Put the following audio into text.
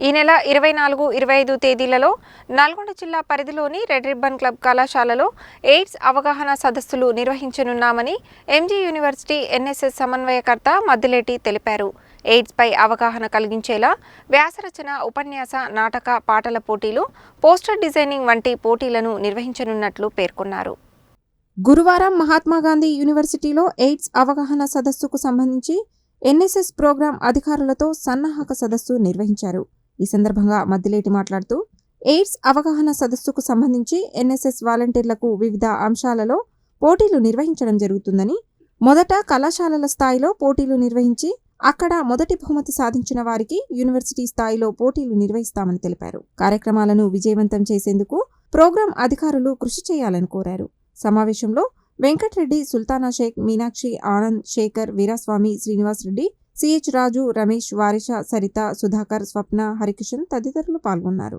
ఈ నెల 24, 25 తేదీలలో నల్గొండ జిల్లా పరిధిలోని రెడ్ రిబ్బన్ క్లబ్ కళాశాలలో ఎయిడ్స్ అవగాహన సదస్సులు నిర్వహించనున్నామని ఎంజీ యూనివర్సిటీ ఎన్ఎస్ఎస్ సమన్వయకర్త మద్దిలేటి తెలిపారు. ఎయిడ్స్ పై అవగాహన కలిగించేలా వ్యాసరచన, ఉపన్యాస, నాటక, పాటల పోటీలు, పోస్టర్ డిజైనింగ్ వంటి పోటీలను నిర్వహించనున్నట్లు పేర్కొన్నారు. గురువారం మహాత్మాగాంధీ యూనివర్సిటీలో ఎయిడ్స్ అవగాహన సదస్సుకు సంబంధించి ఎన్ఎస్ఎస్ ప్రోగ్రాం అధికారులతో సన్నాహక సదస్సు నిర్వహించారు. ఈ సందర్భంగా మద్దిలేటి మాట్లాడుతూ, ఎయిడ్స్ అవగాహన సదస్సుకు సంబంధించి ఎన్ఎస్ఎస్ వాలంటీర్లకు వివిధ అంశాలలో పోటీలు నిర్వహించడం జరుగుతుందని, మొదట కళాశాలల స్థాయిలో పోటీలు నిర్వహించి అక్కడ మొదటి బహుమతి సాధించిన వారికి యూనివర్సిటీ స్థాయిలో పోటీలు నిర్వహిస్తామని తెలిపారు. కార్యక్రమాలను విజయవంతం చేసేందుకు ప్రోగ్రాం అధికారులు కృషి చేయాలని కోరారు. సమావేశంలో వెంకట్రెడ్డి, సుల్తానా షేక్, మీనాక్షి, ఆనంద్, శేఖర్, వీరాస్వామి, శ్రీనివాస్ రెడ్డి, సిహెచ్ రాజు, రమేష్, వారిష, సరిత, సుధాకర్, స్వప్న, హరికిషన్ తదితరులు పాల్గొన్నారు.